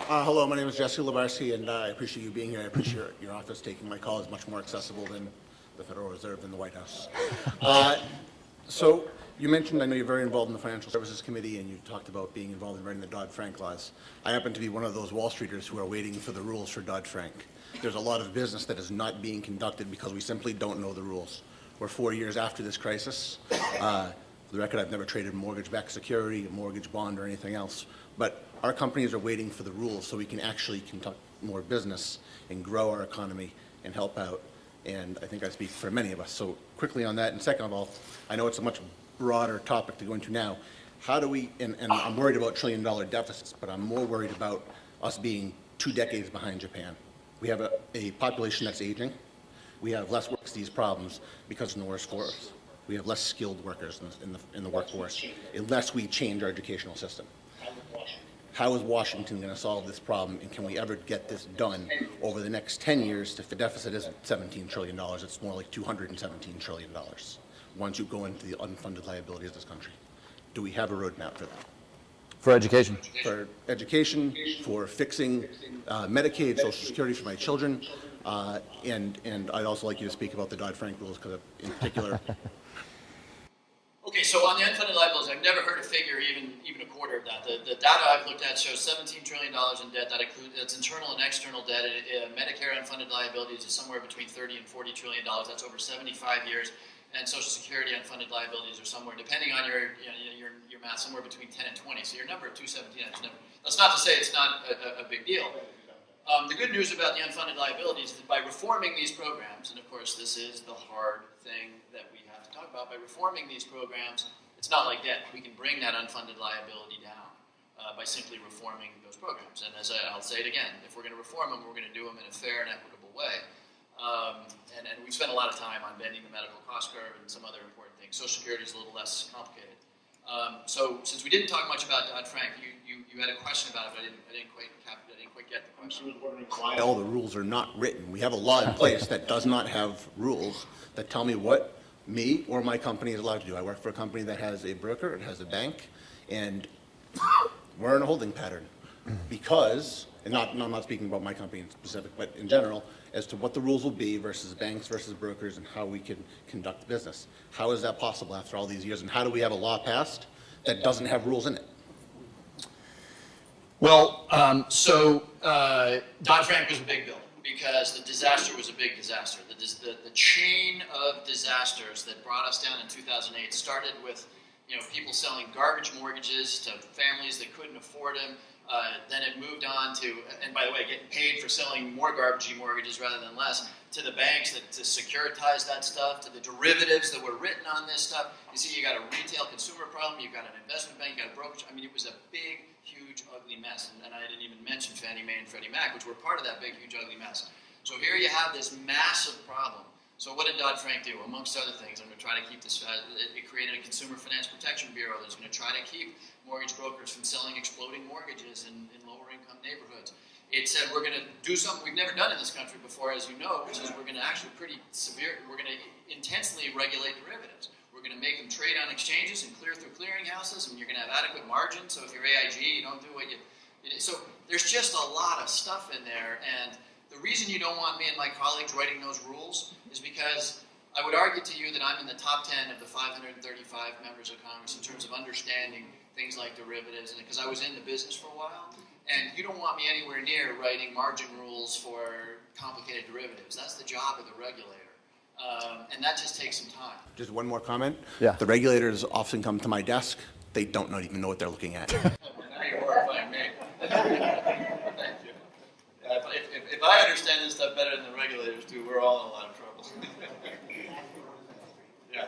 Hello, my name is Jesse Labarski, and I appreciate you being here. I appreciate your office taking my call. It's much more accessible than the Federal Reserve and the White House. So you mentioned, I know you're very involved in the Financial Services Committee, and you talked about being involved in writing the Dodd-Frank laws. I happen to be one of those Wall Streeters who are waiting for the rules for Dodd-Frank. There's a lot of business that is not being conducted because we simply don't know the rules. We're 4 years after this crisis. For the record, I've never traded mortgage-backed security, a mortgage bond, or anything else. But our companies are waiting for the rules so we can actually conduct more business and grow our economy and help out. And I think I speak for many of us. So quickly on that, and second of all, I know it's a much broader topic to go into now. How do we, and I'm worried about trillion-dollar deficits, but I'm more worried about us being 2 decades behind Japan. We have a population that's aging. We have less work to these problems because of the worse for us. We have less skilled workers in the workforce unless we change our educational system. How is Washington going to solve this problem, and can we ever get this done over the next 10 years if the deficit isn't $17 trillion, it's more like $217 trillion once you go into the unfunded liabilities of this country? Do we have a roadmap for that? For education? For education, for fixing Medicaid, Social Security for my children, and I'd also like you to speak about the Dodd-Frank rules, because in particular. Okay, so on the unfunded liabilities, I've never heard a figure, even a quarter of that. The data I've looked at shows $17 trillion in debt. That's internal and external debt. Medicare unfunded liabilities is somewhere between $30 and $40 trillion. That's over 75 years. And Social Security unfunded liabilities are somewhere, depending on your math, somewhere between 10 and 20. So your number of 217, that's not to say it's not a big deal. The good news about the unfunded liabilities is that by reforming these programs, and of course this is the hard thing that we have to talk about, by reforming these programs, it's not like debt. We can bring that unfunded liability down by simply reforming those programs. And as I'll say it again, if we're going to reform them, we're going to do them in a fair and equitable way. And we've spent a lot of time on bending the medical cost curve and some other important things. Social Security is a little less complicated. So since we didn't talk much about Dodd-Frank, you had a question about it, but I didn't quite get the question. Why all the rules are not written. We have a law in place that does not have rules that tell me what me or my company is allowed to do. I work for a company that has a broker, it has a bank, and we're in a holding pattern because, and I'm not speaking about my company in specific, but in general, as to what the rules will be versus banks versus brokers and how we can conduct business. How is that possible after all these years, and how do we have a law passed that doesn't have rules in it? Well, Dodd-Frank was a big bill because the disaster was a big disaster. The chain of disasters that brought us down in 2008 started with people selling garbage mortgages to families that couldn't afford them. Then it moved on to, and by the way, getting paid for selling more garbagey mortgages rather than less, to the banks to securitize that stuff, to the derivatives that were written on this stuff. You see, you got a retail consumer problem, you've got an investment bank, you got a brokerage. I mean, it was a big, huge, ugly mess. And I didn't even mention Fannie Mae and Freddie Mac, which were part of that big, huge, ugly mess. So here you have this massive problem. So what did Dodd-Frank do? Amongst other things, I'm going to try to keep this, it created a Consumer Finance Protection Bureau that's going to try to keep mortgage brokers from selling exploding mortgages in lower income neighborhoods. It said we're going to do something we've never done in this country before, as you know, which is we're going to actually we're going to intensely regulate derivatives. We're going to make them trade on exchanges and clear through clearinghouses, and you're going to have adequate margins. So if you're AIG, you don't do what you so there's just a lot of stuff in there, and the reason you don't want me and my colleagues writing those rules is because I would argue to you that I'm in the top 10 of the 535 members of Congress in terms of understanding things like derivatives, because I was in the business for a while, and you don't want me anywhere near writing margin rules for complicated derivatives. That's the job of the regulator, and that just takes some time. Just one more comment. Yeah. The regulators often come to my desk. They don't even know what they're looking at. Now you're horrifying me. Thank you. If I understand this stuff better than the regulators do, we're all in a lot of trouble. Yeah.